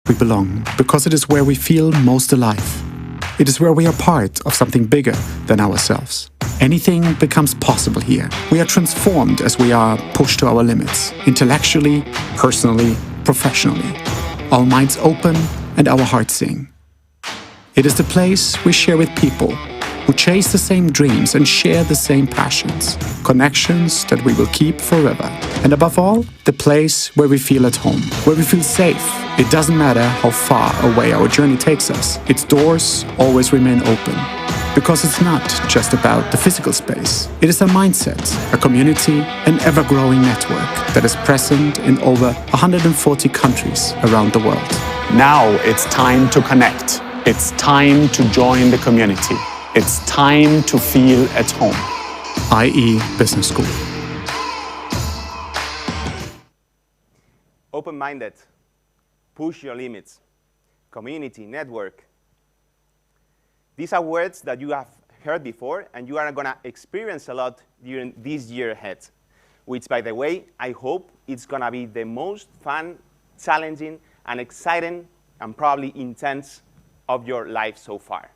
We belong because it is where we feel most alive. It is where we are part of something bigger than ourselves. Anything becomes possible here. We are transformed as we are pushed to our limits, intellectually, personally, professionally. Our minds open and our hearts sing. It is the place we share with people who chase the same dreams and share the same passions, connections that we will keep forever. And above all, the place where we feel at home, where we feel safe. It doesn't matter how far away our journey takes us, its doors always remain open. Because it's not just about the physical space. It is a mindset, a community, an ever-growing network that is present in over 140 countries around the world. Now it's time to connect. It's time to join the community. It's time to feel at home. IE Business School. Open-minded, push your limits, community, network. These are words that you have heard before and you are going to experience a lot during this year ahead, which, by the way, I hope it's going to be the most fun, challenging, and exciting, and probably intense of your life so far.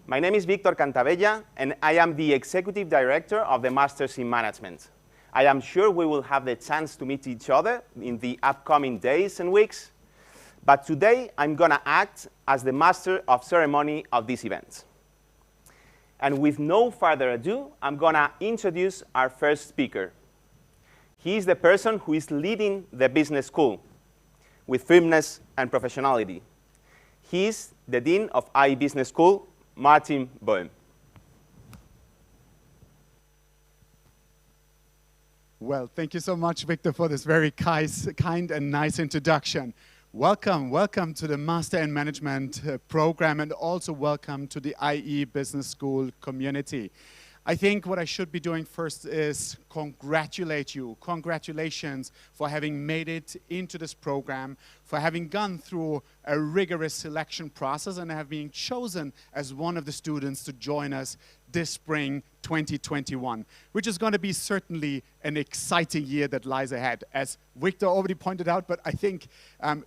My name is Victor Cantabella, and I am the Executive Director of the Masters in Management. I am sure we will have the chance to meet each other in the upcoming days and weeks, but today I'm going to act as the Master of Ceremony of this event. And with no further ado, I'm going to introduce our first speaker. He is the person who is leading the business school with firmness and professionality. He is the Dean of IE Business School, Martin Boehm. Well, thank you so much, Victor, for this very kind and nice introduction. Welcome to the Master in Management program, and also welcome to the IE Business School community. I think what I should be doing first is congratulate you. Congratulations for having made it into this program, for having gone through a rigorous selection process and have been chosen as one of the students to join us this spring 2021, which is going to be certainly an exciting year that lies ahead, as Victor already pointed out, but I think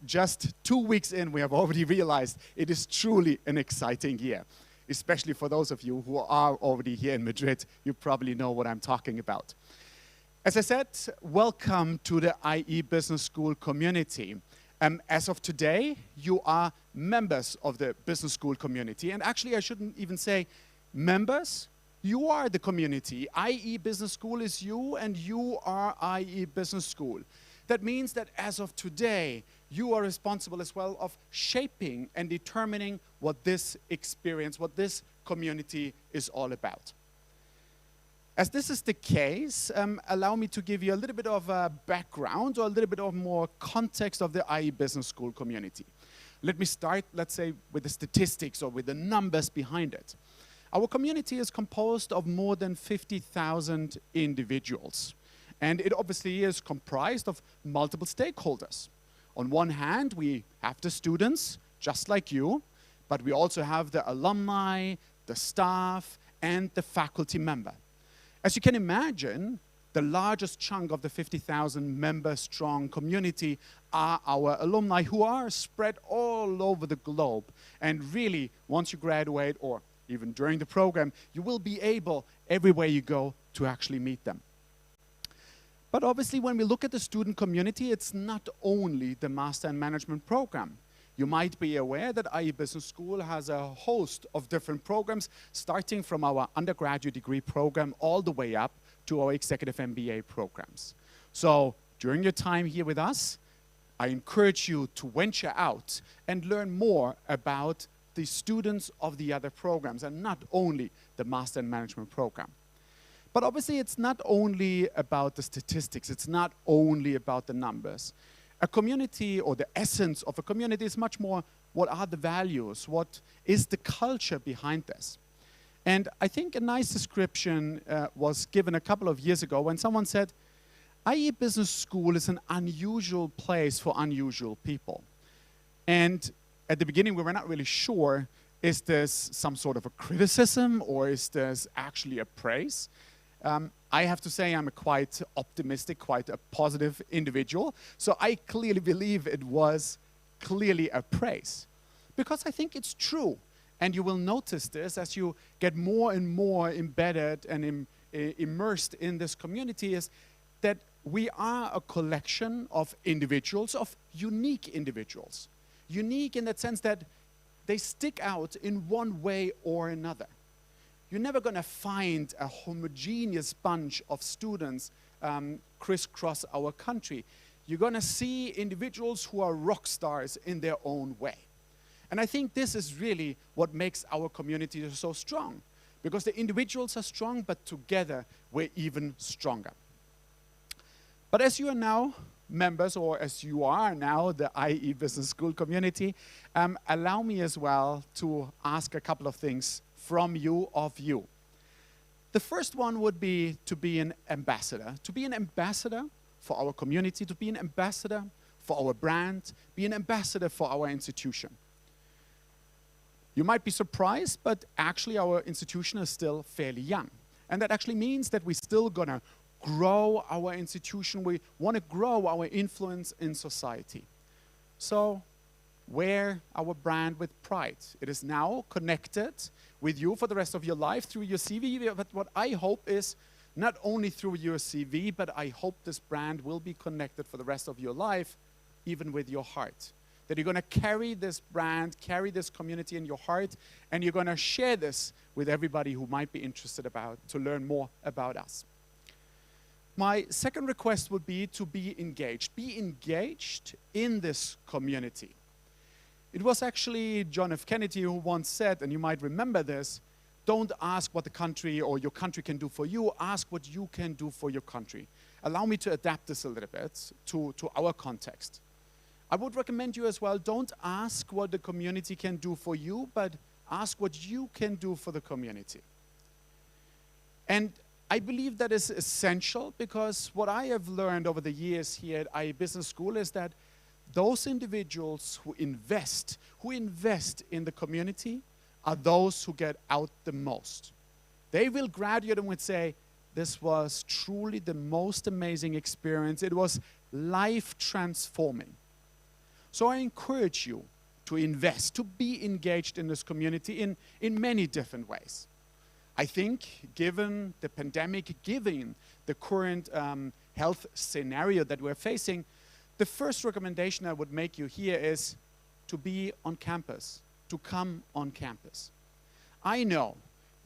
just 2 weeks in, we have already realized it is truly an exciting year. Especially for those of you who are already here in Madrid, you probably know what I'm talking about. As I said, welcome to the IE Business School community. As of today, you are members of the business school community. And actually, I shouldn't even say members. You are the community. IE Business School is you, and you are IE Business School. That means that as of today, you are responsible as well of shaping and determining what this experience, what this community is all about. As this is the case, allow me to give you a little bit of a background or a little bit of more context of the IE Business School community. Let me start, let's say, with the statistics or with the numbers behind it. Our community is composed of more than 50,000 individuals. And it obviously is comprised of multiple stakeholders. On one hand, we have the students, just like you, but we also have the alumni, the staff, and the faculty member. As you can imagine, the largest chunk of the 50,000 member strong community are our alumni, who are spread all over the globe. And really, once you graduate, or even during the program, you will be able, everywhere you go, to actually meet them. But obviously, when we look at the student community, it's not only the Master in Management program. You might be aware that IE Business School has a host of different programs, starting from our undergraduate degree program all the way up to our executive MBA programs. So during your time here with us, I encourage you to venture out and learn more about the students of the other programs, and not only the Master in Management program. But obviously, it's not only about the statistics. It's not only about the numbers. A community, or the essence of a community, is much more what are the values, what is the culture behind this. And I think a nice description was given a couple of years ago when someone said, IE Business School is an unusual place for unusual people. And at the beginning, we were not really sure, is this some sort of a criticism, or is this actually a praise? I have to say I'm a quite optimistic, quite a positive individual. So I clearly believe it was clearly a praise, because I think it's true. And you will notice this as you get more and more embedded and immersed in this community, is that we are a collection of individuals, of unique individuals. Unique in that sense that they stick out in one way or another. You're never going to find a homogeneous bunch of students crisscross our country. You're going to see individuals who are rock stars in their own way. And I think this is really what makes our community so strong, because the individuals are strong, but together we're even stronger. But as you are now members, or as you are now the IE Business School community, allow me as well to ask a couple of things from you, of you. The first one would be to be an ambassador for our community, to be an ambassador for our brand, be an ambassador for our institution. You might be surprised, but actually our institution is still fairly young. And that actually means that we're still going to grow our institution. We want to grow our influence in society. So wear our brand with pride. It is now connected with you for the rest of your life through your CV. But what I hope is not only through your CV, but I hope this brand will be connected for the rest of your life, even with your heart. That you're going to carry this brand, carry this community in your heart, and you're going to share this with everybody who might be interested to learn more about us. My second request would be to be engaged. Be engaged in this community. It was actually John F. Kennedy who once said, and you might remember this, don't ask what the country or your country can do for you, ask what you can do for your country. Allow me to adapt this a little bit to our context. I would recommend you as well, don't ask what the community can do for you, but ask what you can do for the community. And I believe that is essential, because what I have learned over the years here at IE Business School is that those individuals who invest in the community are those who get out the most. They will graduate and would say, this was truly the most amazing experience. It was life transforming. So I encourage you to invest, to be engaged in this community in many different ways. I think given the pandemic, given the current health scenario that we're facing, the first recommendation I would make you here is to be on campus, to come on campus. I know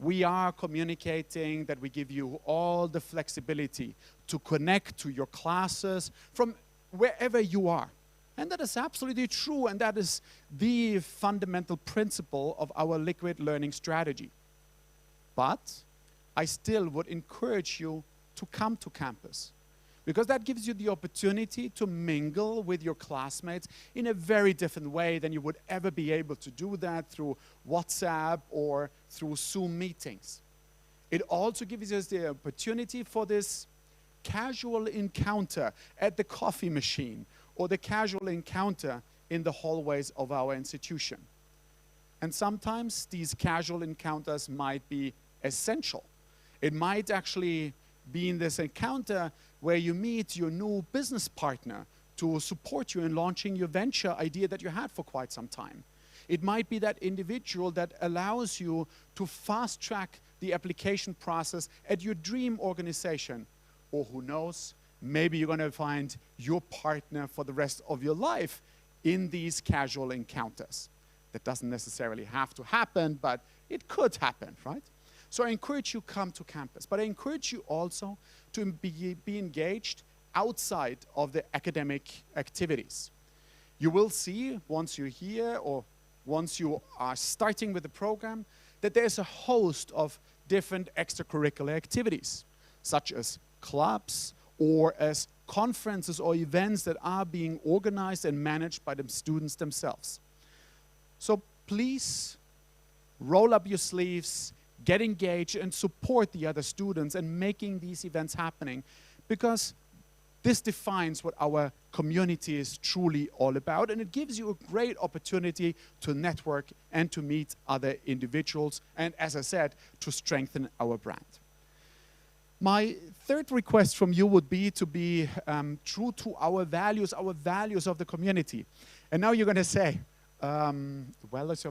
we are communicating that we give you all the flexibility to connect to your classes from wherever you are. And that is absolutely true, and that is the fundamental principle of our liquid learning strategy. But I still would encourage you to come to campus, because that gives you the opportunity to mingle with your classmates in a very different way than you would ever be able to do that through WhatsApp or through Zoom meetings. It also gives us the opportunity for this casual encounter at the coffee machine, or the casual encounter in the hallways of our institution. And sometimes these casual encounters might be essential. It might actually be in this encounter where you meet your new business partner to support you in launching your venture idea that you had for quite some time. It might be that individual that allows you to fast track the application process at your dream organization. Or who knows, maybe you're going to find your partner for the rest of your life in these casual encounters. That doesn't necessarily have to happen, but it could happen, right? So I encourage you to come to campus, but I encourage you also to be engaged outside of the academic activities. You will see once you're here, or once you are starting with the program, that there's a host of different extracurricular activities, such as clubs, or as conferences or events that are being organized and managed by the students themselves. So please roll up your sleeves, get engaged, and support the other students in making these events happening, because this defines what our community is truly all about, and it gives you a great opportunity to network and to meet other individuals, and as I said, to strengthen our brand. My third request from you would be to be true to our values of the community. And now you're going to say, values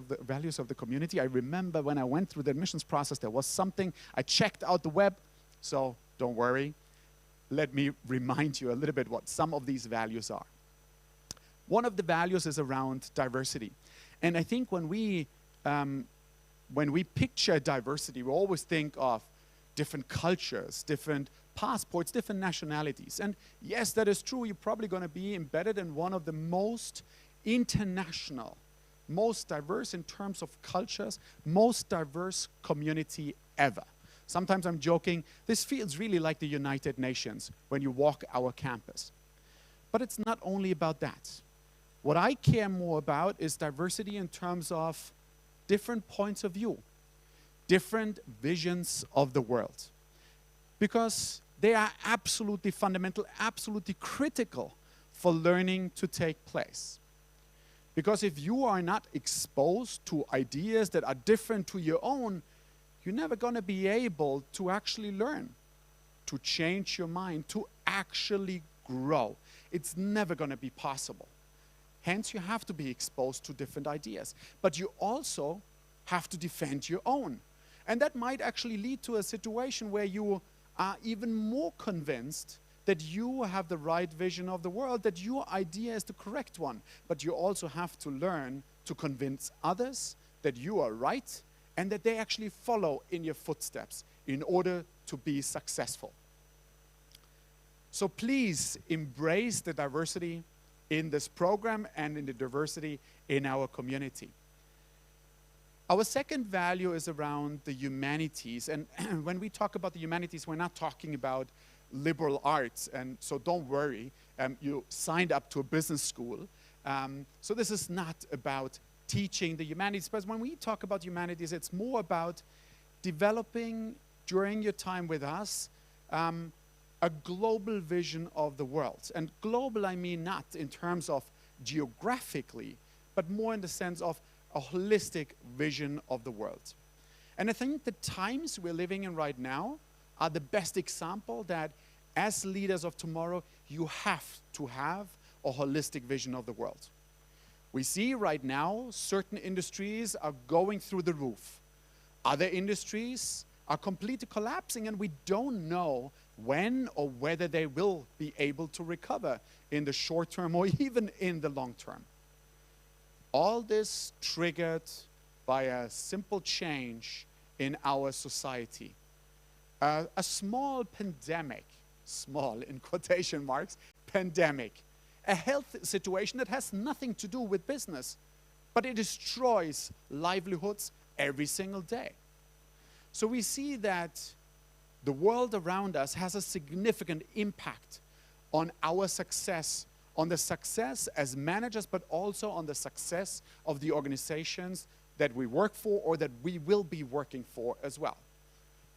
of the community. I remember when I went through the admissions process, there was something. I checked out the web. So don't worry. Let me remind you a little bit what some of these values are. One of the values is around diversity. And I think when we picture diversity, we always think of different cultures, different passports, different nationalities. And yes, that is true. You're probably going to be embedded in one of the most international, most diverse in terms of cultures, most diverse community ever. Sometimes I'm joking, this feels really like the United Nations when you walk our campus. But it's not only about that. What I care more about is diversity in terms of different points of view, different visions of the world. Because they are absolutely fundamental, absolutely critical for learning to take place. Because if you are not exposed to ideas that are different to your own, you're never going to be able to actually learn, to change your mind, to actually grow. It's never going to be possible. Hence, you have to be exposed to different ideas. But you also have to defend your own. And that might actually lead to a situation where you are even more convinced that you have the right vision of the world, that your idea is the correct one. But you also have to learn to convince others that you are right and that they actually follow in your footsteps in order to be successful. So please embrace the diversity in this program and in the diversity in our community. Our second value is around the humanities. And when we talk about the humanities, we're not talking about liberal arts. And so don't worry, you signed up to a business school. So this is not about teaching the humanities. But when we talk about humanities, it's more about developing, during your time with us, a global vision of the world. And global, I mean not in terms of geographically, but more in the sense of a holistic vision of the world. And I think the times we're living in right now are the best example that as leaders of tomorrow, you have to have a holistic vision of the world. We see right now certain industries are going through the roof. Other industries are completely collapsing, and we don't know when or whether they will be able to recover in the short term or even in the long term. All this triggered by a simple change in our society. A small pandemic, small in quotation marks, pandemic, a health situation that has nothing to do with business, but it destroys livelihoods every single day. So we see that the world around us has a significant impact on our success, on the success as managers, but also on the success of the organizations that we work for or that we will be working for as well.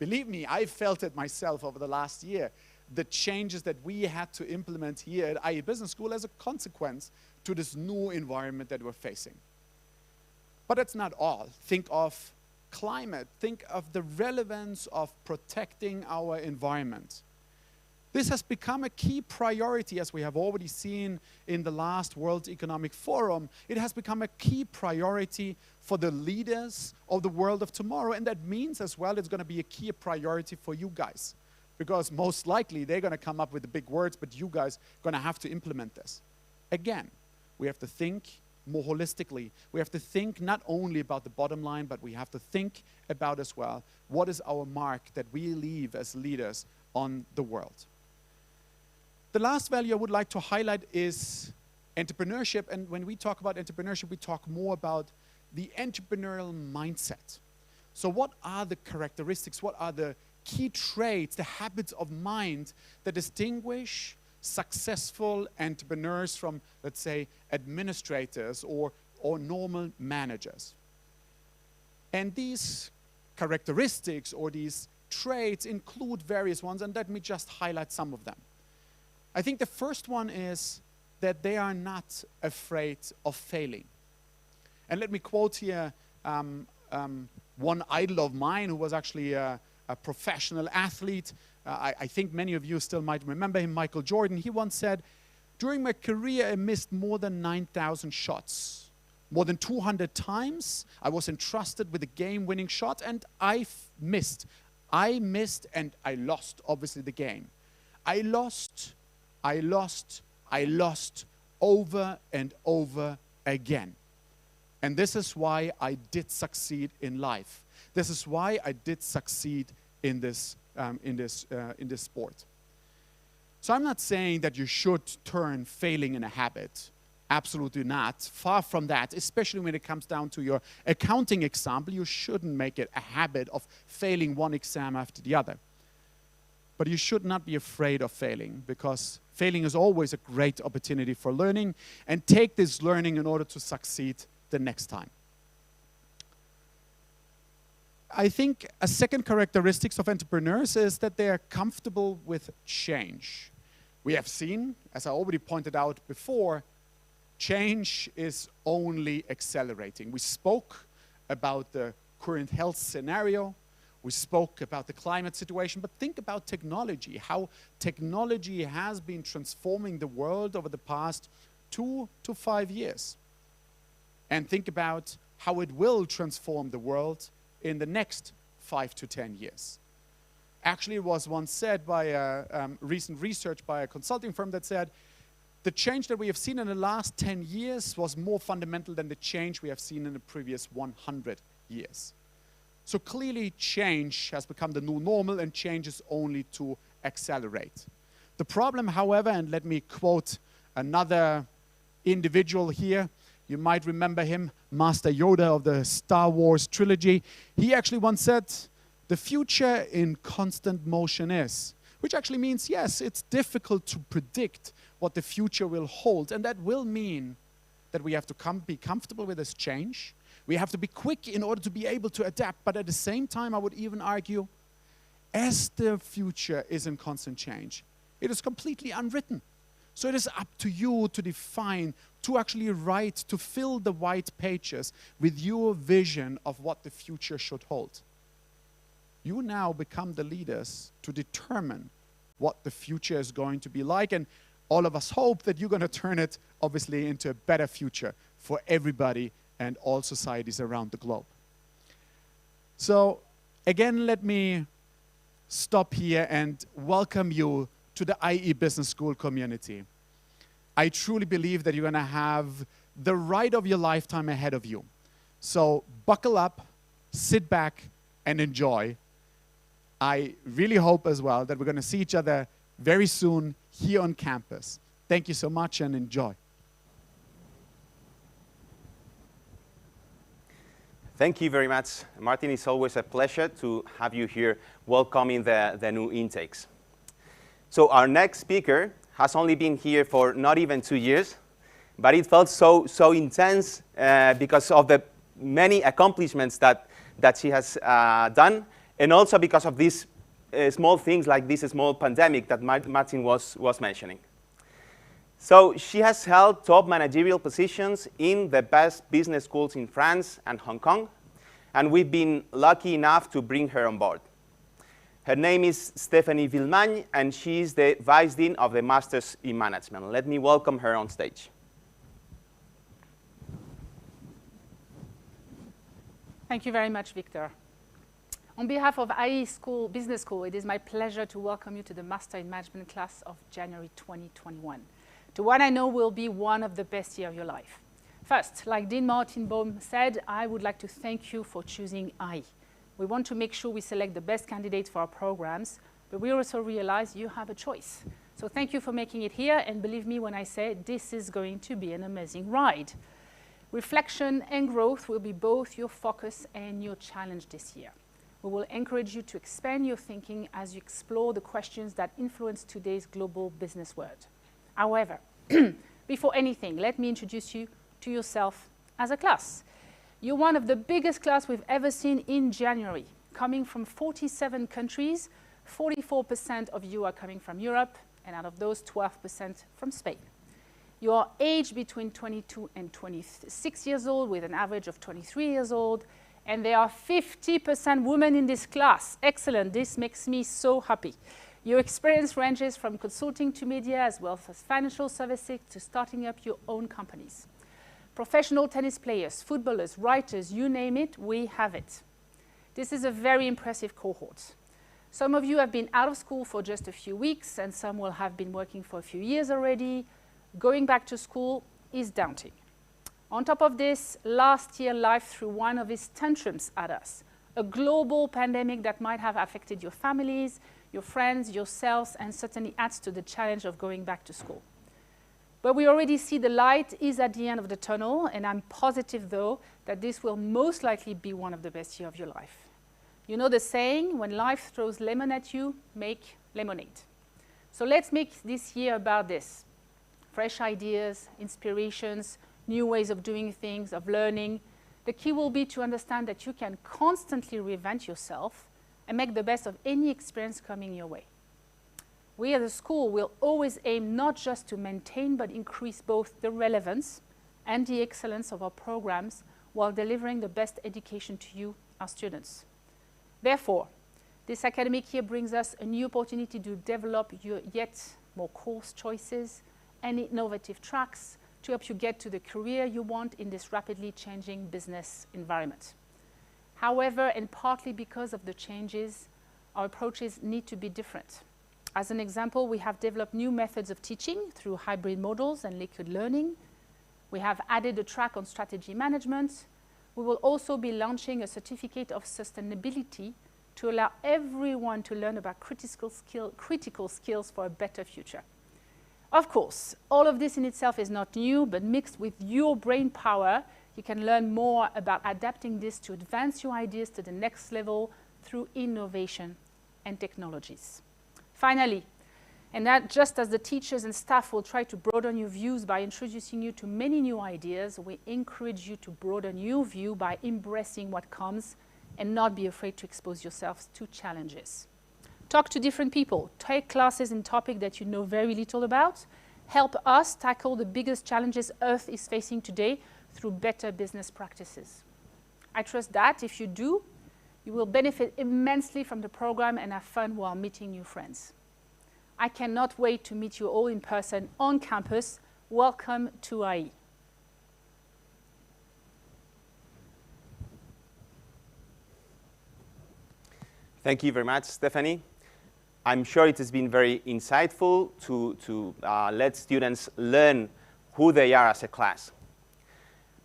Believe me, I felt it myself over the last year, the changes that we had to implement here at IE Business School as a consequence to this new environment that we're facing. But that's not all. Think of climate. Think of the relevance of protecting our environment. This has become a key priority, as we have already seen in the last World Economic Forum. It has become a key priority for the leaders of the world of tomorrow, and that means as well it's going to be a key priority for you guys, because most likely they're going to come up with the big words, but you guys are going to have to implement this. Again, we have to think more holistically. We have to think not only about the bottom line, but we have to think about as well, what is our mark that we leave as leaders on the world. The last value I would like to highlight is entrepreneurship. And when we talk about entrepreneurship, we talk more about the entrepreneurial mindset. So what are the characteristics? What are the key traits, the habits of mind that distinguish successful entrepreneurs from, let's say, administrators or normal managers? And these characteristics or these traits include various ones, and let me just highlight some of them. I think the first one is that they are not afraid of failing. And let me quote here one idol of mine who was actually a professional athlete. I think many of you still might remember him, Michael Jordan. He once said, During my career, I missed more than 9,000 shots. More than 200 times, I was entrusted with a game-winning shot, and I missed. I missed, and I lost, obviously, the game. I lost, over and over again. And this is why I did succeed in life. This is why I did succeed in this sport. So I'm not saying that you should turn failing into a habit. Absolutely not. Far from that, especially when it comes down to your accounting example. You shouldn't make it a habit of failing one exam after the other. But you should not be afraid of failing, because failing is always a great opportunity for learning, and take this learning in order to succeed the next time. I think a second characteristic of entrepreneurs is that they are comfortable with change. We have seen, as I already pointed out before, change is only accelerating. We spoke about the current health scenario. We spoke about the climate situation, but think about technology, how technology has been transforming the world over the past 2 to 5 years. And think about how it will transform the world in the next 5 to 10 years. Actually, it was once said by a recent research by a consulting firm that said, the change that we have seen in the last 10 years was more fundamental than the change we have seen in the previous 100 years. So clearly, change has become the new normal, and change is only to accelerate. The problem, however, and let me quote another individual here, you might remember him, Master Yoda of the Star Wars trilogy. He actually once said, the future in constant motion is, which actually means, yes, it's difficult to predict what the future will hold, and that will mean that we have to be comfortable with this change. We have to be quick in order to be able to adapt, but at the same time, I would even argue, as the future is in constant change, it is completely unwritten. So it is up to you to define, to actually write, to fill the white pages with your vision of what the future should hold. You now become the leaders to determine what the future is going to be like, and all of us hope that you're going to turn it, obviously, into a better future for everybody and all societies around the globe. So, again, let me stop here and welcome you to the IE Business School community. I truly believe that you're going to have the ride of your lifetime ahead of you. So, buckle up, sit back, and enjoy. I really hope as well that we're going to see each other very soon here on campus. Thank you so much, and enjoy. Thank you very much, Martin. It's always a pleasure to have you here welcoming the new intakes. So our next speaker has only been here for not even 2 years, but it felt so intense because of the many accomplishments that she has done, and also because of these small things like this small pandemic that Martin was mentioning. So she has held top managerial positions in the best business schools in France and Hong Kong, and we've been lucky enough to bring her on board. Her name is Stéphanie Villemagne, and she is the Vice Dean of the Masters in Management. Let me welcome her on stage. Thank you very much, Victor. On behalf of IE Business School, it is my pleasure to welcome you to the Master in Management class of January 2021, to what I know will be one of the best years of your life. First, like Dean Martin Bohm said, I would like to thank you for choosing IE. We want to make sure we select the best candidates for our programs, but we also realize you have a choice. So thank you for making it here, and believe me when I say this is going to be an amazing ride. Reflection and growth will be both your focus and your challenge this year. We will encourage you to expand your thinking as you explore the questions that influence today's global business world. However, before anything, let me introduce you to yourself as a class. You're one of the biggest class we've ever seen in January. Coming from 47 countries, 44% of you are coming from Europe, and out of those, 12% from Spain. You are aged between 22 and 26 years old, with an average of 23 years old, and there are 50% women in this class. Excellent, this makes me so happy. Your experience ranges from consulting to media, as well as financial services, to starting up your own companies. Professional tennis players, footballers, writers, you name it, we have it. This is a very impressive cohort. Some of you have been out of school for just a few weeks, and some will have been working for a few years already. Going back to school is daunting. On top of this, last year life threw one of its tantrums at us, a global pandemic that might have affected your families, your friends, yourselves, and certainly adds to the challenge of going back to school. But we already see the light is at the end of the tunnel, and I'm positive, though, that this will most likely be one of the best years of your life. You know the saying, when life throws lemon at you, make lemonade. So let's make this year about this. Fresh ideas, inspirations, new ways of doing things, of learning. The key will be to understand that you can constantly reinvent yourself and make the best of any experience coming your way. We as a school will always aim not just to maintain but increase both the relevance and the excellence of our programs while delivering the best education to you, our students. Therefore, this academic year brings us a new opportunity to develop your yet more course choices and innovative tracks to help you get to the career you want in this rapidly changing business environment. However, and partly because of the changes, our approaches need to be different. As an example, we have developed new methods of teaching through hybrid models and liquid learning. We have added a track on strategy management. We will also be launching a certificate of sustainability to allow everyone to learn about critical skills for a better future. Of course, all of this in itself is not new, but mixed with your brain power, you can learn more about adapting this to advance your ideas to the next level through innovation and technologies. Finally, and that just as the teachers and staff will try to broaden your views by introducing you to many new ideas, we encourage you to broaden your view by embracing what comes and not be afraid to expose yourselves to challenges. Talk to different people, take classes in topics that you know very little about, help us tackle the biggest challenges Earth is facing today through better business practices. I trust that if you do, you will benefit immensely from the program and have fun while meeting new friends. I cannot wait to meet you all in person on campus. Welcome to IE. Thank you very much, Stephanie. I'm sure it has been very insightful to let students learn who they are as a class.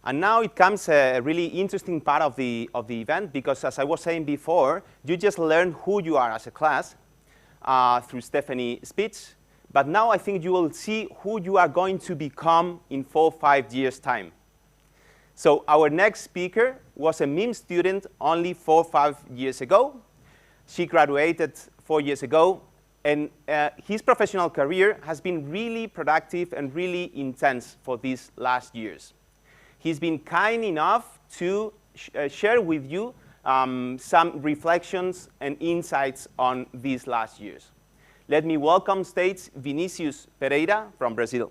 And now it comes a really interesting part of the event, because as I was saying before, you just learned who you are as a class through Stephanie's speech, but now I think you will see who you are going to become in 4 or 5 years' time. So our next speaker was a MIM student only 4 or 5 years ago. She graduated 4 years ago, and his professional career has been really productive and really intense for these last years. He's been kind enough to share with you some reflections and insights on these last years. Let me welcome stage Vinicius Pereira from Brazil.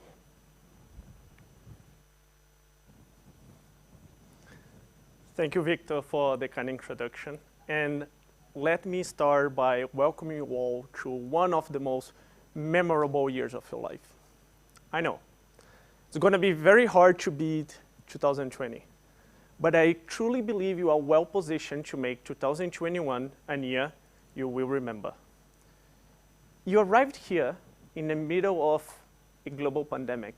Thank you, Victor, for the kind introduction. And let me start by welcoming you all to one of the most memorable years of your life. I know, it's going to be very hard to beat 2020, but I truly believe you are well positioned to make 2021 a year you will remember. You arrived here in the middle of a global pandemic,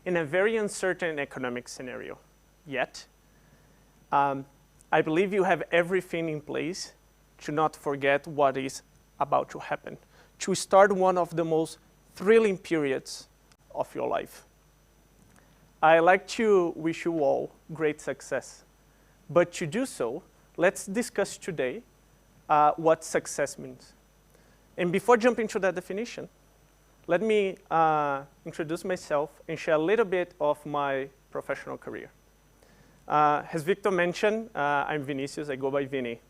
in a very uncertain economic scenario. Yet, I believe you have everything in place to not forget what is about to happen, to start one of the most thrilling periods of your life. I like to wish you all great success. But to do so, let's discuss today what success means. And before jumping to that definition, let me introduce myself and share a little bit of my professional career. As Victor mentioned, I'm Vinicius, I go by Vini.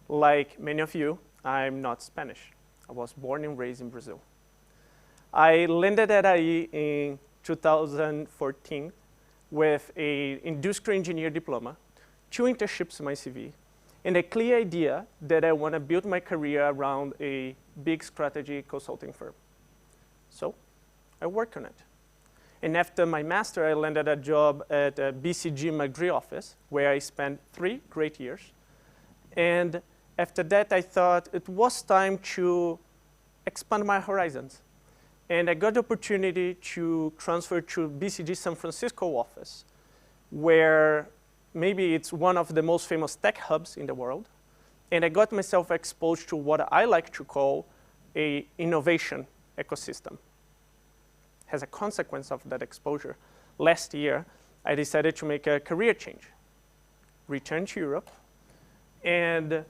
Like many of you, I'm not Spanish. I was born and raised in Brazil. I landed at IE in 2014 with an industrial engineer diploma, 2 internships in my CV, and a clear idea that I want to build my career around a big strategy consulting firm. So I worked on it. And after my master, I landed a job at BCG McGree office, where I spent 3 great years. And after that, I thought it was time to expand my horizons. And I got the opportunity to transfer to BCG San Francisco office, where maybe it's one of the most famous tech hubs in the world. And I got myself exposed to what I like to call an innovation ecosystem. As a consequence of that exposure, last year, I decided to make a career change, return to Europe, and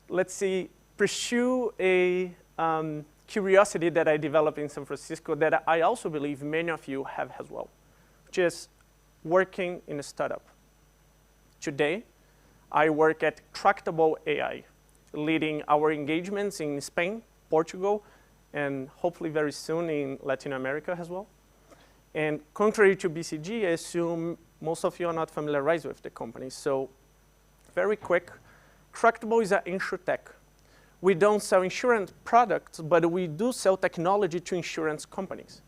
let's see, pursue a curiosity that I developed in San Francisco that I also believe many of you have as well, which is working in a startup. Today, I work at Tractable AI, leading our engagements in Spain, Portugal, and hopefully very soon in Latin America as well. And contrary to BCG, I assume most of you are not familiarized with the company. So very quick, Tractable is an insurtech. We don't sell insurance products, but we do sell technology to insurance companies,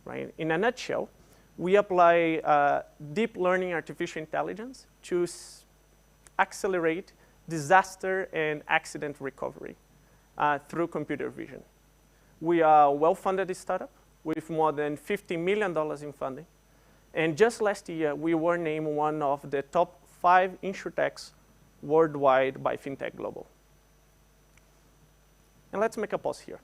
right? In a nutshell, we apply deep learning artificial intelligence to accelerate disaster and accident recovery through computer vision. We are a well-funded startup with more than $50 million in funding. And just last year, we were named one of the top 5 insurtechs worldwide by FinTech Global. And let's make a pause here.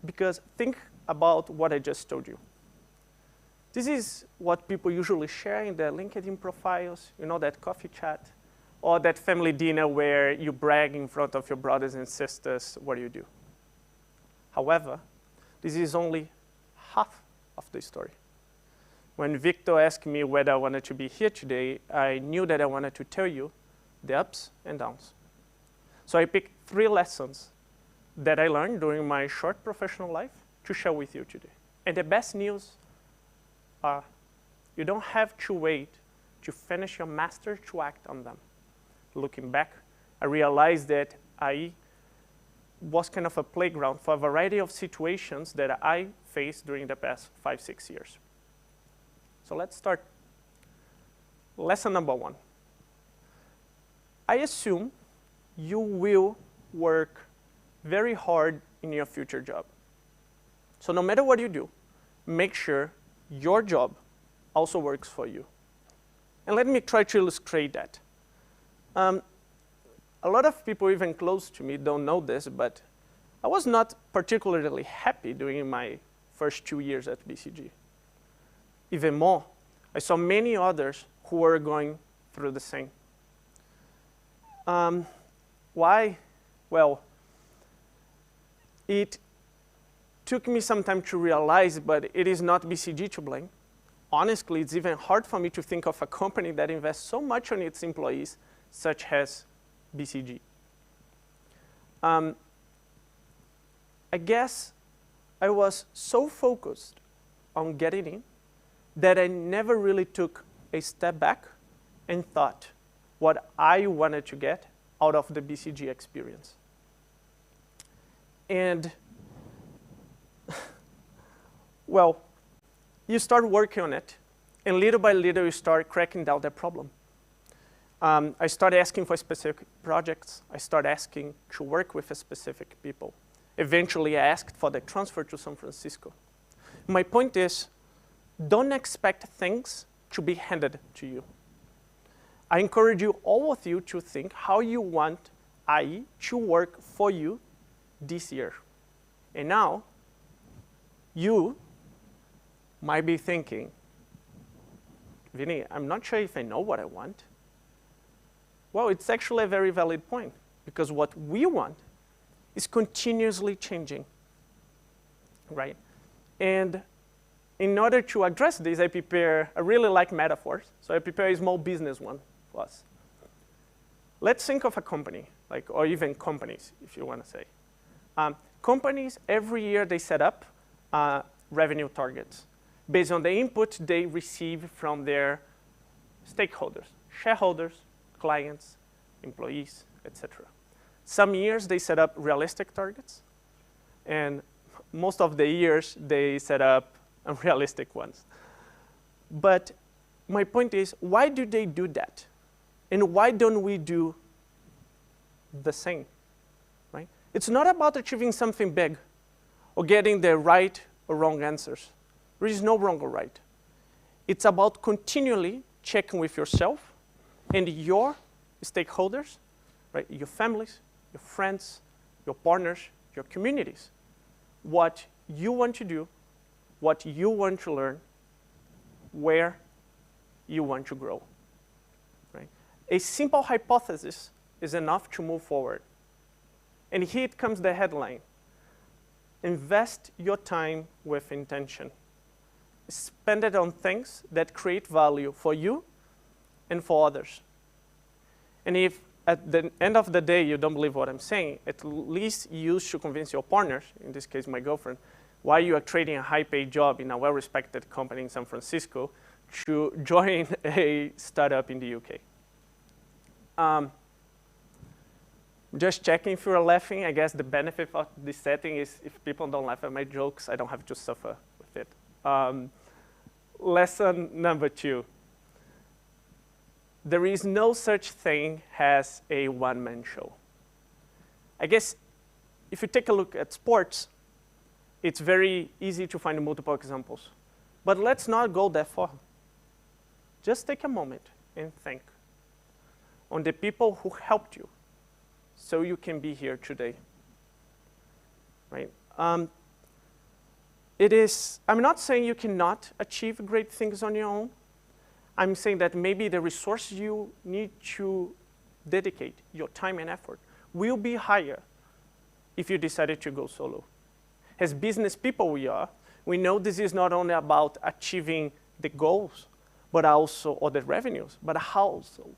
Because think about what I just told you. This is what people usually share in their LinkedIn profiles, you know, that coffee chat, or that family dinner where you brag in front of your brothers and sisters what you do. However, this is only half of the story. When Victor asked me whether I wanted to be here today, I knew that I wanted to tell you the ups and downs. So I picked 3 lessons that I learned during my short professional life to share with you today. And the best news are you don't have to wait to finish your master to act on them. Looking back, I realized that I was kind of a playground for a variety of situations that I faced during the past 5-6 years. So let's start. Lesson number 1. I assume you will work very hard in your future job. So no matter what you do, make sure your job also works for you. And let me try to illustrate that. A lot of people even close to me don't know this, but I was not particularly happy during my first 2 years at BCG. Even more, I saw many others who were going through the same. Why? Well, it took me some time to realize, but it is not BCG to blame. Honestly, it's even hard for me to think of a company that invests so much on its employees, such as BCG. I guess I was so focused on getting in that I never really took a step back and thought what I wanted to get out of the BCG experience. And well, you start working on it, and little by little you start cracking down the problem. I started asking for specific projects. I started asking to work with specific people. Eventually, I asked for the transfer to San Francisco. My point is, don't expect things to be handed to you. I encourage you, all of you, to think how you want IE to work for you this year. And now, you might be thinking, Vinny, I'm not sure if I know what I want. Well, it's actually a very valid point, because what we want is continuously changing, right? And in order to address this, I really like metaphors, so I prepare a small business one for us. Let's think of a company, or even companies, if you want to say. Companies, every year they set up revenue targets based on the input they receive from their stakeholders, shareholders, clients, employees, etc. Some years they set up realistic targets, and most of the years they set up unrealistic ones. But my point is, why do they do that? And why don't we do the same, right? It's not about achieving something big or getting the right or wrong answers. There is no wrong or right. It's about continually checking with yourself and your stakeholders, right? Your families, your friends, your partners, your communities. What you want to do, what you want to learn, where you want to grow, right? A simple hypothesis is enough to move forward. And here comes the headline. Invest your time with intention. Spend it on things that create value for you and for others. And if at the end of the day you don't believe what I'm saying, at least you should convince your partners, in this case my girlfriend, why you are trading a high-paid job in a well-respected company in San Francisco to join a startup in the UK. Just checking if you're laughing. I guess the benefit of this setting is if people don't laugh at my jokes, I don't have to suffer with it. Lesson number 2. There is no such thing as a one-man show. I guess if you take a look at sports, it's very easy to find multiple examples. But let's not go that far. Just take a moment and think on the people who helped you so you can be here today, right? I'm not saying you cannot achieve great things on your own. I'm saying that maybe the resources you need to dedicate, your time and effort, will be higher if you decided to go solo. As business people we know this is not only about achieving the goals, but also, or the revenues, but also,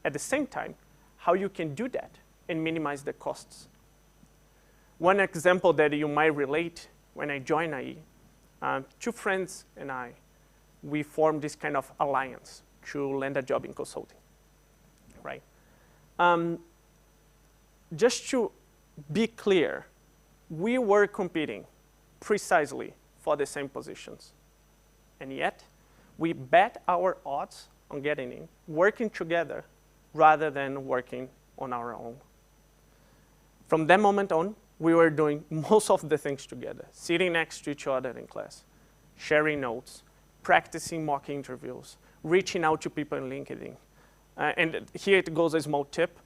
at the same time, how you can do that and minimize the costs. One example that you might relate, when I joined IE, 2 friends and I, we formed this kind of alliance to land a job in consulting, right? Just to be clear, we were competing precisely for the same positions. And yet, we bet our odds on getting in, working together rather than working on our own. From that moment on, we were doing most of the things together, sitting next to each other in class, sharing notes, practicing mock interviews, reaching out to people in LinkedIn. And here it goes a small tip.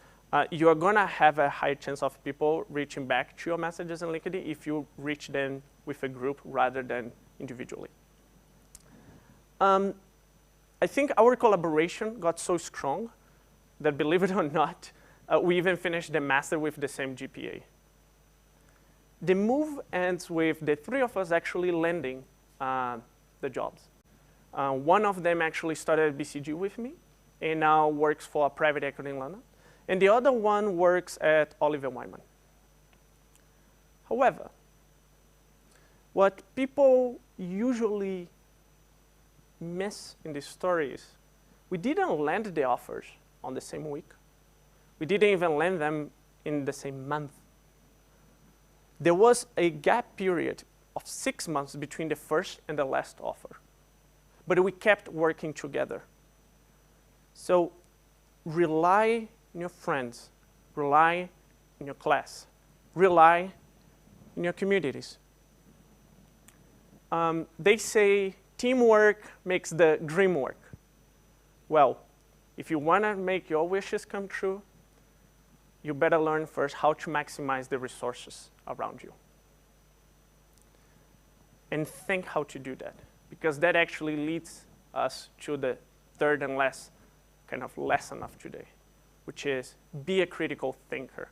You are going to have a high chance of people reaching back to your messages in LinkedIn if you reach them with a group rather than individually. I think our collaboration got so strong that, believe it or not, we even finished the master with the same GPA. The move ends with the 3 of us actually landing the jobs. One of them actually started at BCG with me and now works for a private equity in London. And the other one works at Oliver Wyman. However, what people usually miss in this story is we didn't land the offers on the same week. We didn't even land them in the same month. There was a gap period of 6 months between the first and the last offer. But we kept working together. So rely on your friends, rely on your class, rely on your communities. They say teamwork makes the dream work. Well, if you want to make your wishes come true, you better learn first how to maximize the resources around you. And think how to do that, because that actually leads us to the third and last kind of lesson of today, which is be a critical thinker.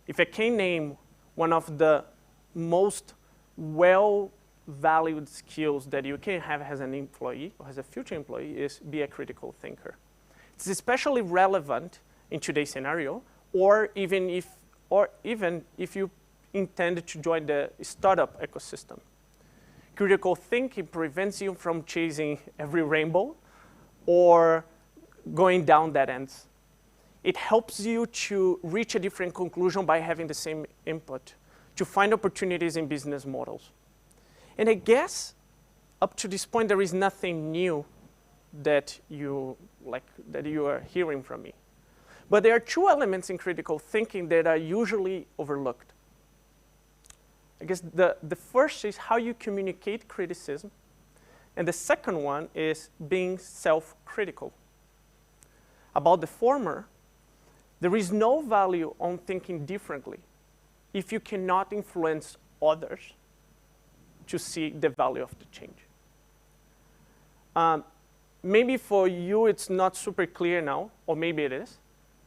If I can name one of the most well-valued skills that you can have as an employee or as a future employee is be a critical thinker. It's especially relevant in today's scenario, or even if you intend to join the startup ecosystem. Critical thinking prevents you from chasing every rainbow or going down dead ends. It helps you to reach a different conclusion by having the same input, to find opportunities in business models. And I guess up to this point, there is nothing new that you are hearing from me. But there are two elements in critical thinking that are usually overlooked. I guess the first is how you communicate criticism, and the second one is being self-critical. About the former, there is no value on thinking differently if you cannot influence others to see the value of the change. Maybe for you it's not super clear now, or maybe it is,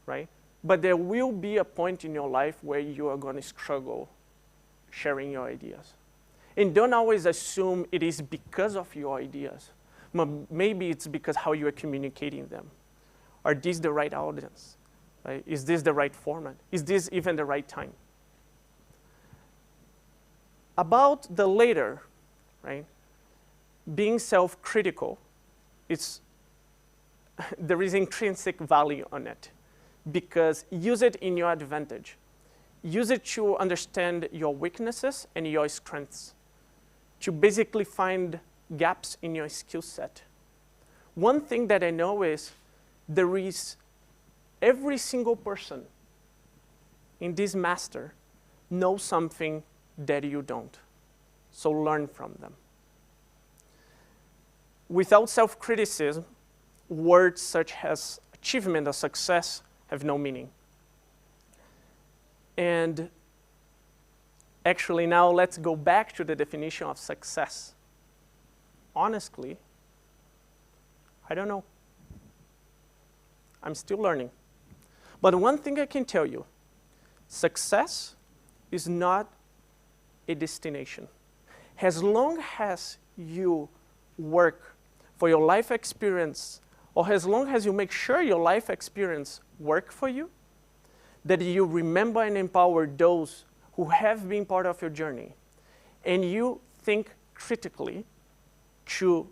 right? But there will be a point in your life where you are going to struggle sharing your ideas. And don't always assume it is because of your ideas. Maybe it's because how you are communicating them. Are these the right audience? Right? Is this the right format? Is this even the right time? About the later, right? Being self-critical, there is intrinsic value on it, because use it in your advantage. Use it to understand your weaknesses and your strengths, to basically find gaps in your skill set. One thing that I know is there is every single person in this master knows something that you don't. So learn from them. Without self-criticism, words such as achievement or success have no meaning. And actually now let's go back to the definition of success. Honestly, I don't know. I'm still learning. But one thing I can tell you, success is not a destination. As long as you work for your life experience, or as long as you make sure your life experience work for you, that you remember and empower those who have been part of your journey, and you think critically to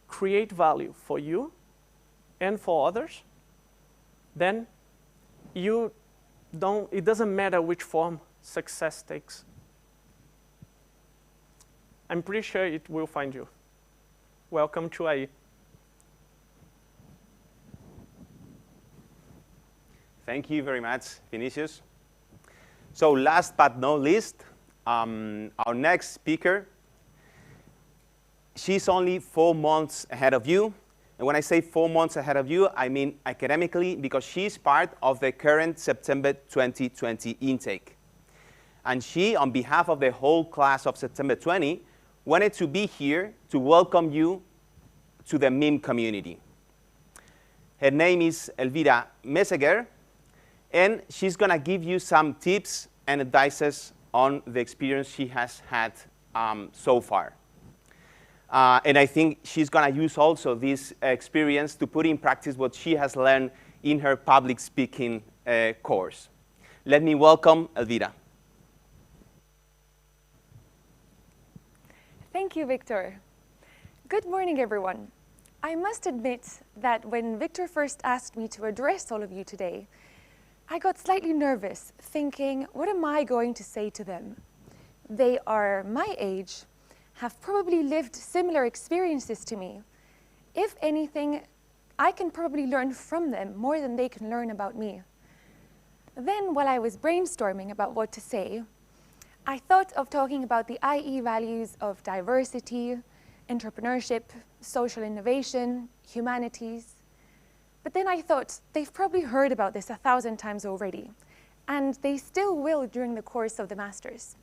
create value for you and for others, then it doesn't matter which form success takes. I'm pretty sure it will find you. Welcome to IE. Thank you very much, Vinicius. So last but not least, our next speaker, she's only 4 months ahead of you. And when I say 4 months ahead of you, I mean academically, because she's part of the current September 2020 intake. And she, on behalf of the whole class of September 20, wanted to be here to welcome you to the MIM community. Her name is Elvira Messeger, and she's going to give you some tips and advices on the experience she has had so far. And I think she's going to use also this experience to put in practice what she has learned in her public speaking course. Let me welcome Elvira. Thank you, Victor. Good morning, everyone. I must admit that when Victor first asked me to address all of you today, I got slightly nervous, thinking, what am I going to say to them? They are my age, have probably lived similar experiences to me. If anything, I can probably learn from them more than they can learn about me. Then, while I was brainstorming about what to say, I thought of talking about the IE values of diversity, entrepreneurship, social innovation, humanities. But then I thought, they've probably heard about this 1,000 times already, and they still will during the course of the Masters.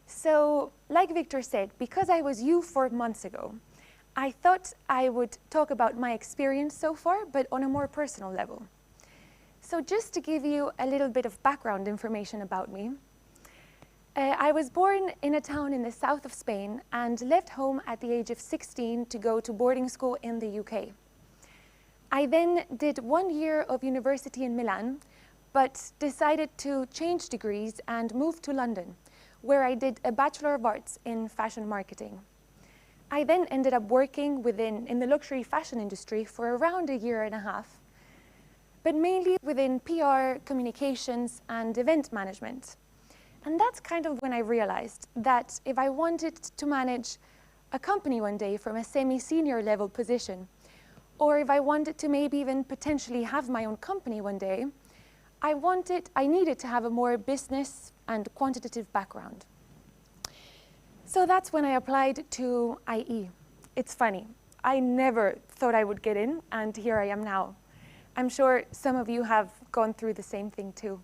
So, like Victor said, because I was you 4 months ago, I thought I would talk about my experience so far, but on a more personal level. So just to give you a little bit of background information about me, I was born in a town in the south of Spain and left home at the age of 16 to go to boarding school in the UK. I then did 1 year of university in Milan, but decided to change degrees and moved to London, where I did a Bachelor of Arts in fashion marketing. I then ended up working in the luxury fashion industry for around 1.5 years. but mainly within PR, communications, and event management. And that's kind of when I realized that if I wanted to manage a company one day from a semi-senior level position, or if I wanted to maybe even potentially have my own company one day, I needed to have a more business and quantitative background. So that's when I applied to IE. It's funny, I never thought I would get in, and here I am now. I'm sure some of you have gone through the same thing too.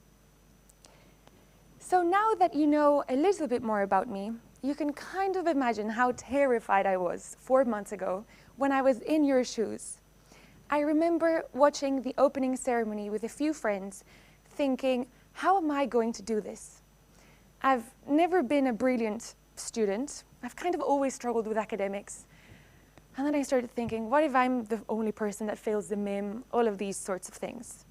So now that you know a little bit more about me, you can kind of imagine how terrified I was 4 months ago when I was in your shoes. I remember watching the opening ceremony with a few friends, thinking, how am I going to do this? I've never been a brilliant student. I've kind of always struggled with academics. And then I started thinking, what if I'm the only person that fails the MIM, all of these sorts of things.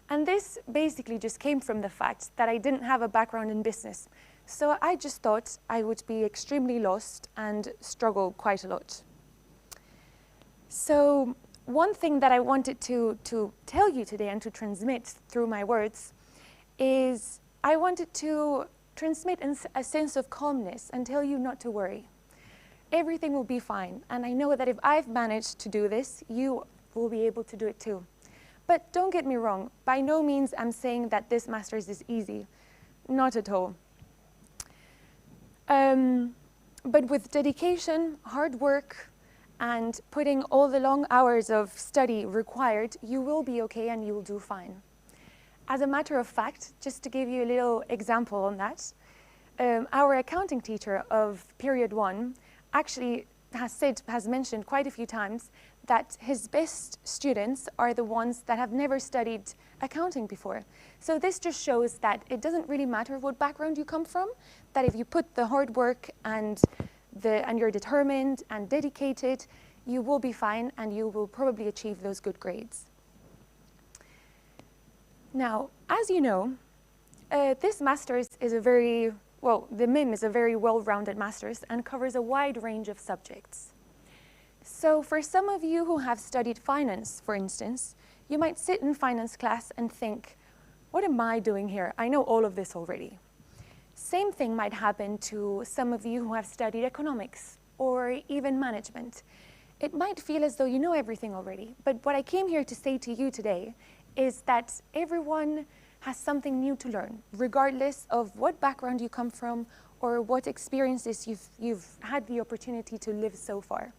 And this basically just came from the fact that I didn't have a background in business. So I just thought I would be extremely lost and struggle quite a lot. So one thing that I wanted to tell you today and to transmit through my words is I wanted to transmit a sense of calmness and tell you not to worry. Everything will be fine. And I know that if I've managed to do this, you will be able to do it too. But don't get me wrong, by no means I'm saying that this master's is easy. Not at all. But with dedication, hard work, and putting all the long hours of study required, you will be okay and you will do fine. As a matter of fact, just to give you a little example on that, our accounting teacher of period 1 actually has mentioned quite a few times that his best students are the ones that have never studied accounting before. So this just shows that it doesn't really matter what background you come from, that if you put the hard work and you're determined and dedicated, you will be fine and you will probably achieve those good grades. Now, as you know, this master's is the MIM is a very well-rounded master's and covers a wide range of subjects. So for some of you who have studied finance, for instance, you might sit in finance class and think, what am I doing here? I know all of this already. Same thing might happen to some of you who have studied economics or even management. It might feel as though you know everything already, but what I came here to say to you today is that everyone has something new to learn, regardless of what background you come from or what experiences you've had the opportunity to live so far.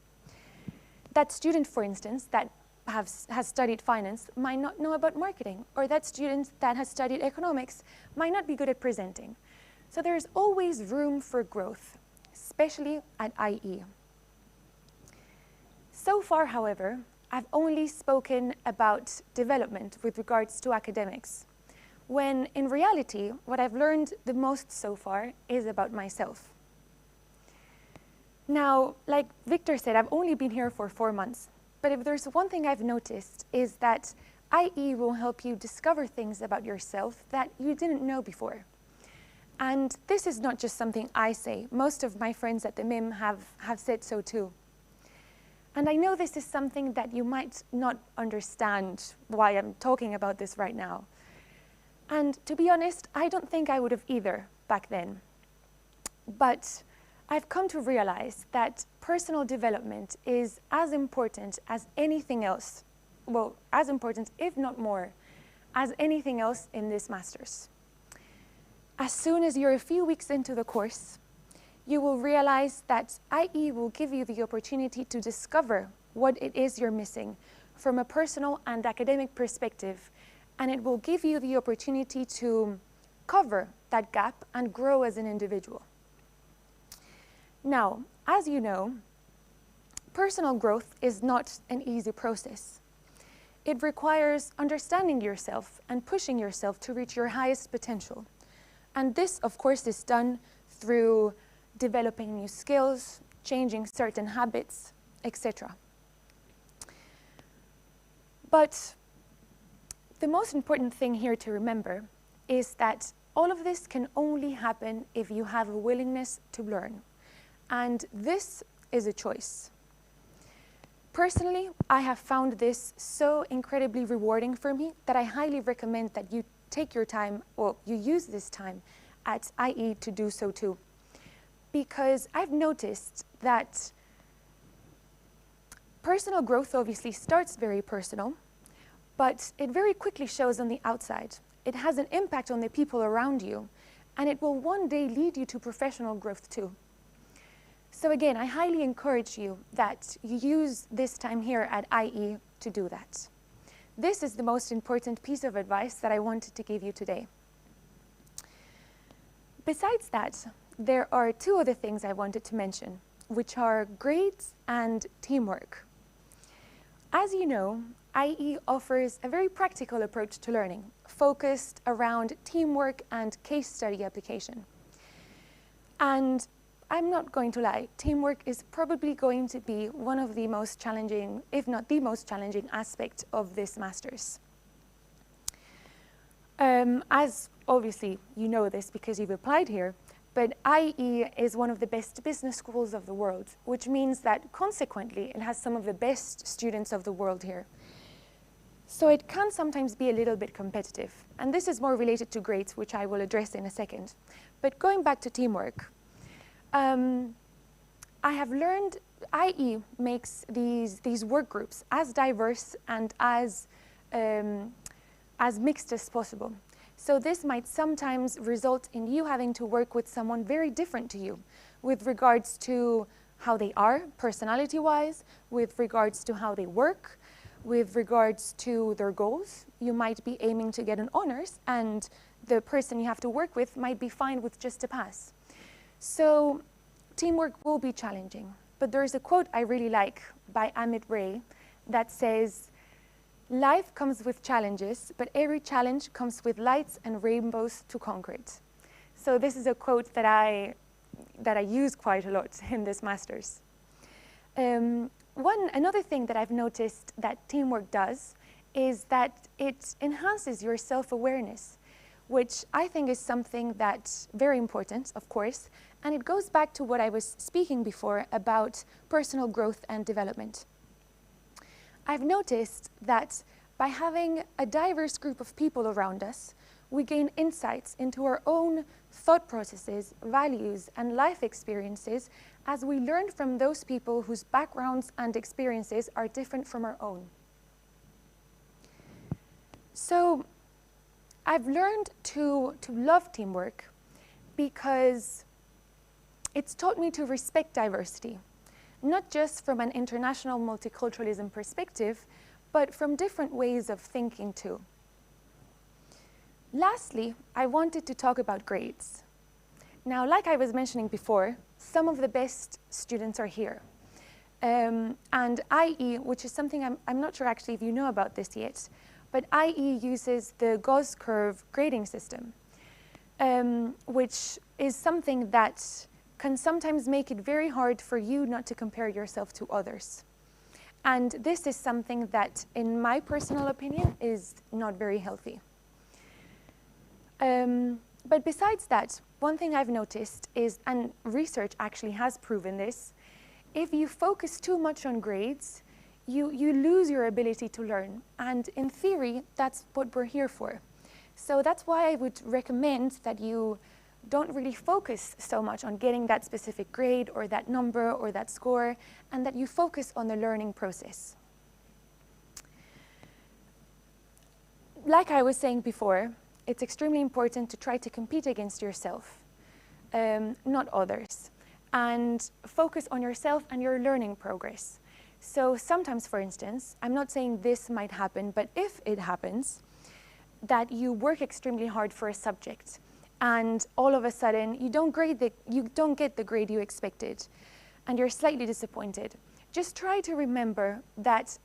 That student, for instance, that has studied finance might not know about marketing, or that student that has studied economics might not be good at presenting. So there's always room for growth, especially at IE. So far, however, I've only spoken about development with regards to academics, when in reality, what I've learned the most so far is about myself. Now, like Victor said, I've only been here for 4 months, but if there's one thing I've noticed is that IE will help you discover things about yourself that you didn't know before. And this is not just something I say. Most of my friends at the MIM have said so too. And I know this is something that you might not understand why I'm talking about this right now. And to be honest, I don't think I would have either back then. But I've come to realize that personal development is as important as anything else, well, as important, if not more, as anything else in this master's. As soon as you're a few weeks into the course, you will realize that IE will give you the opportunity to discover what it is you're missing from a personal and academic perspective, and it will give you the opportunity to cover that gap and grow as an individual. Now, as you know, personal growth is not an easy process. It requires understanding yourself and pushing yourself to reach your highest potential. And this, of course, is done through developing new skills, changing certain habits, etc. But the most important thing here to remember is that all of this can only happen if you have a willingness to learn. And this is a choice. Personally, I have found this so incredibly rewarding for me that I highly recommend that you take your time, or you use this time at IE to do so too. Because I've noticed that personal growth obviously starts very personal, but it very quickly shows on the outside. It has an impact on the people around you, and it will one day lead you to professional growth too. So again, I highly encourage you that you use this time here at IE to do that. This is the most important piece of advice that I wanted to give you today. Besides that, there are two other things I wanted to mention, which are grades and teamwork. As you know, IE offers a very practical approach to learning, focused around teamwork and case study application. And I'm not going to lie, teamwork is probably going to be one of the most challenging, if not the most challenging aspect of this master's. As obviously you know this because you've applied here, but IE is one of the best business schools of the world, which means that consequently it has some of the best students of the world here. So it can sometimes be a little bit competitive, and this is more related to grades, which I will address in a second. But going back to teamwork, I have learned IE makes these work groups as diverse and as mixed as possible. So this might sometimes result in you having to work with someone very different to you with regards to how they are personality-wise, with regards to how they work, with regards to their goals. You might be aiming to get an honors, and the person you have to work with might be fine with just a pass. So teamwork will be challenging, but there's a quote I really like by Amit Ray that says, "Life comes with challenges, but every challenge comes with lights and rainbows to conquer it." So this is a quote that I use quite a lot in this master's. Another thing that I've noticed that teamwork does is that it enhances your self-awareness, which I think is something that's very important, of course, and it goes back to what I was speaking before about personal growth and development. I've noticed that by having a diverse group of people around us, we gain insights into our own thought processes, values, and life experiences as we learn from those people whose backgrounds and experiences are different from our own. So I've learned to love teamwork because it's taught me to respect diversity, not just from an international multiculturalism perspective, but from different ways of thinking too. Lastly, I wanted to talk about grades. Now, like I was mentioning before, some of the best students are here. And IE, which is something I'm not sure actually if you know about this yet, but IE uses the Gauss curve grading system, which is something that can sometimes make it very hard for you not to compare yourself to others. And this is something that, in my personal opinion, is not very healthy. But besides that, one thing I've noticed is, and research actually has proven this, if you focus too much on grades, you lose your ability to learn. And in theory, that's what we're here for. So that's why I would recommend that you don't really focus so much on getting that specific grade or that number or that score, and that you focus on the learning process. Like I was saying before, it's extremely important to try to compete against yourself, not others, and focus on yourself and your learning progress. So sometimes, for instance, I'm not saying this might happen, but if it happens, that you work extremely hard for a subject, and all of a sudden you don't get the grade you expected, and you're slightly disappointed. Just try to remember that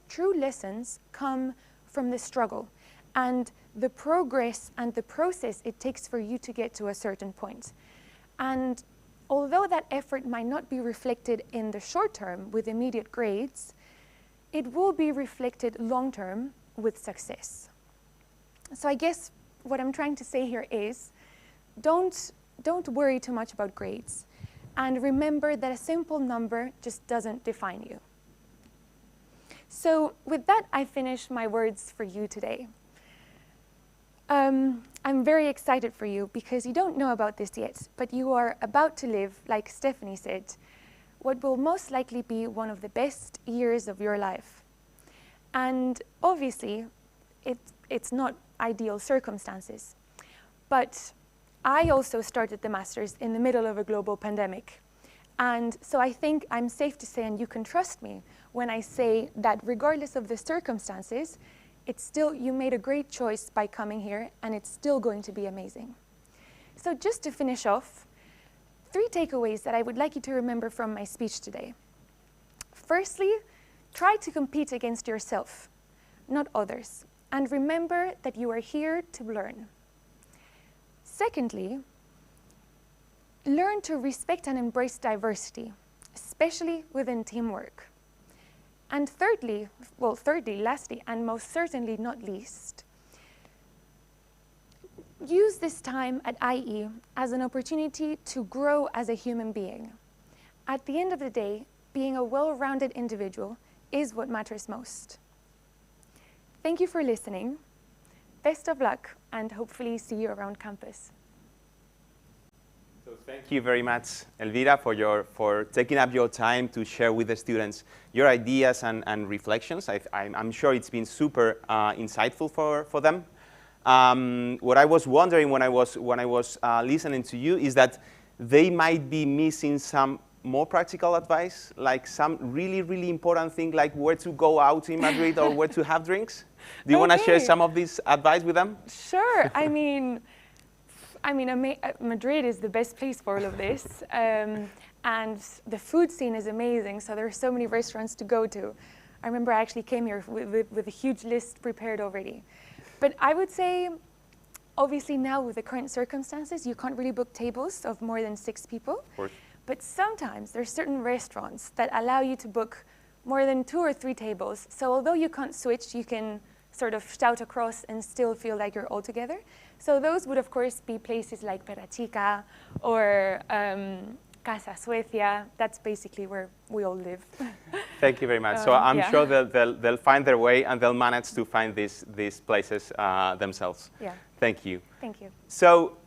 true lessons come from the struggle and the progress and the process it takes for you to get to a certain point. And although that effort might not be reflected in the short term with immediate grades, it will be reflected long term with success. So I guess what I'm trying to say here is, don't worry too much about grades, and remember that a simple number just doesn't define you. So with that, I finish my words for you today. I'm very excited for you because you don't know about this yet, but you are about to live, like Stephanie said, what will most likely be one of the best years of your life. And obviously, it's not ideal circumstances. But I also started the Masters in the middle of a global pandemic. And so I think I'm safe to say, and you can trust me when I say that regardless of the circumstances, it's still, you made a great choice by coming here, and it's still going to be amazing. So just to finish off, 3 takeaways that I would like you to remember from my speech today. Firstly, try to compete against yourself, not others, and remember that you are here to learn. Secondly, learn to respect and embrace diversity, especially within teamwork. And thirdly, lastly, and most certainly not least, use this time at IE as an opportunity to grow as a human being. At the end of the day, being a well-rounded individual is what matters most. Thank you for listening. Best of luck, and hopefully see you around campus. So thank you very much, Elvira, for taking up your time to share with the students your ideas and reflections. I'm sure it's been super insightful for them. What I was wondering when I was listening to you is that they might be missing some more practical advice, like some really, really important thing, like where to go out in Madrid or where to have drinks. Do you want to share some of this advice with them? Sure. I mean, Madrid is the best place for all of this. And the food scene is amazing, so there are so many restaurants to go to. I remember I actually came here with a huge list prepared already. But I would say, obviously now with the current circumstances, you can't really book tables of more than 6 people. Of course. But sometimes there's certain restaurants that allow you to book more than 2 or 3 tables. So although you can't switch, you can sort of shout across and still feel like you're all together. So those would, of course, be places like Perra Chica or Casa Suecia. That's basically where we all live. Thank you very much. So I'm sure they'll find their way and they'll manage to find these places themselves. Yeah. Thank you. Thank you. So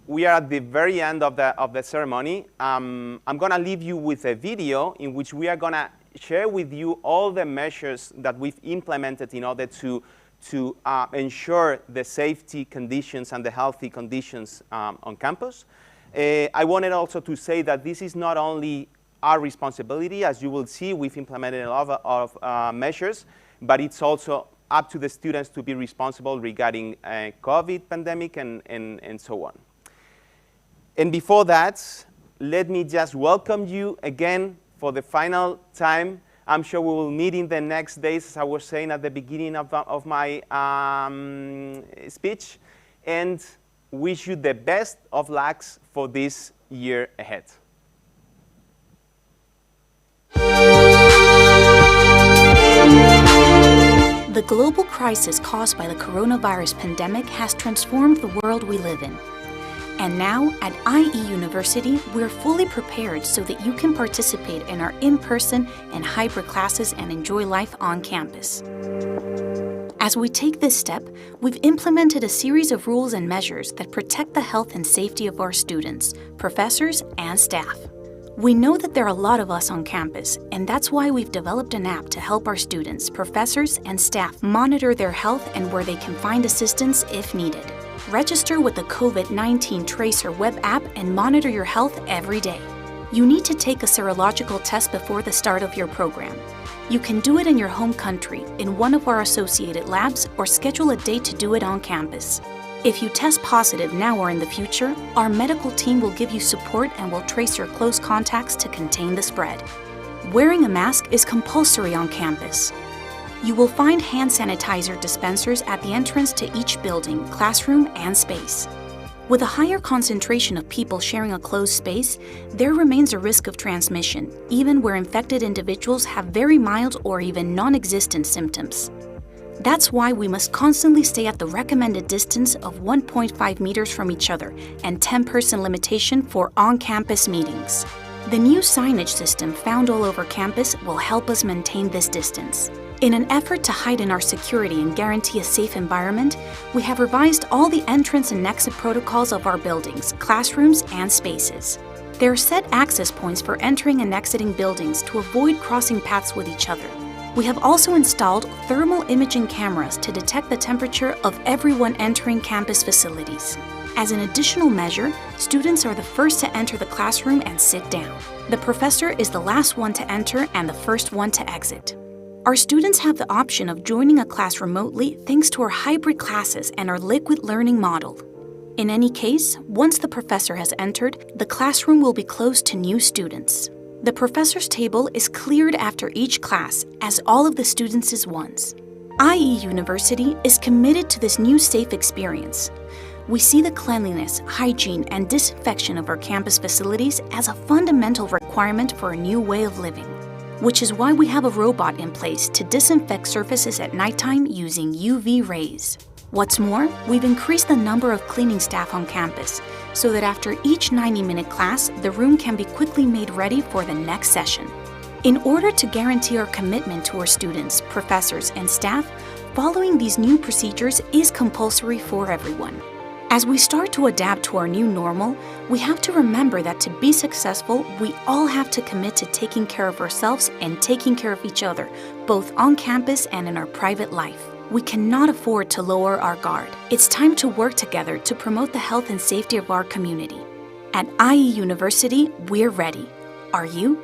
we are at the very end of the ceremony. I'm going to leave you with a video in which we are going to share with you all the measures that we've implemented in order to ensure the safety conditions and the healthy conditions on campus. I wanted also to say that this is not only our responsibility. As you will see, we've implemented a lot of measures, but it's also up to the students to be responsible regarding COVID pandemic and so on. And before that, let me just welcome you again for the final time. I'm sure we will meet in the next days, as I was saying at the beginning of my speech, and wish you the best of lucks for this year ahead. The global crisis caused by the coronavirus pandemic has transformed the world we live in. And now, at IE University, we're fully prepared so that you can participate in our in-person and hybrid classes and enjoy life on campus. As we take this step, we've implemented a series of rules and measures that protect the health and safety of our students, professors, and staff. We know that there are a lot of us on campus, and that's why we've developed an app to help our students, professors, and staff monitor their health and where they can find assistance if needed. Register with the COVID-19 Tracer web app and monitor your health every day. You need to take a serological test before the start of your program. You can do it in your home country, in one of our associated labs, or schedule a date to do it on campus. If you test positive now or in the future, our medical team will give you support and will trace your close contacts to contain the spread. Wearing a mask is compulsory on campus. You will find hand sanitizer dispensers at the entrance to each building, classroom, and space. With a higher concentration of people sharing a closed space, there remains a risk of transmission, even where infected individuals have very mild or even non-existent symptoms. That's why we must constantly stay at the recommended distance of 1.5 meters from each other and 10-person limitation for on-campus meetings. The new signage system found all over campus will help us maintain this distance. In an effort to heighten our security and guarantee a safe environment, we have revised all the entrance and exit protocols of our buildings, classrooms, and spaces. There are set access points for entering and exiting buildings to avoid crossing paths with each other. We have also installed thermal imaging cameras to detect the temperature of everyone entering campus facilities. As an additional measure, students are the first to enter the classroom and sit down. The professor is the last one to enter and the first one to exit. Our students have the option of joining a class remotely thanks to our hybrid classes and our liquid learning model. In any case, once the professor has entered, the classroom will be closed to new students. The professor's table is cleared after each class, as all of the students is once. IE University is committed to this new safe experience. We see the cleanliness, hygiene, and disinfection of our campus facilities as a fundamental requirement for a new way of living, which is why we have a robot in place to disinfect surfaces at nighttime using UV rays. What's more, we've increased the number of cleaning staff on campus so that after each 90-minute class, the room can be quickly made ready for the next session. In order to guarantee our commitment to our students, professors, and staff, following these new procedures is compulsory for everyone. As we start to adapt to our new normal, we have to remember that to be successful, we all have to commit to taking care of ourselves and taking care of each other, both on campus and in our private life. We cannot afford to lower our guard. It's time to work together to promote the health and safety of our community. At IE University, we're ready. Are you?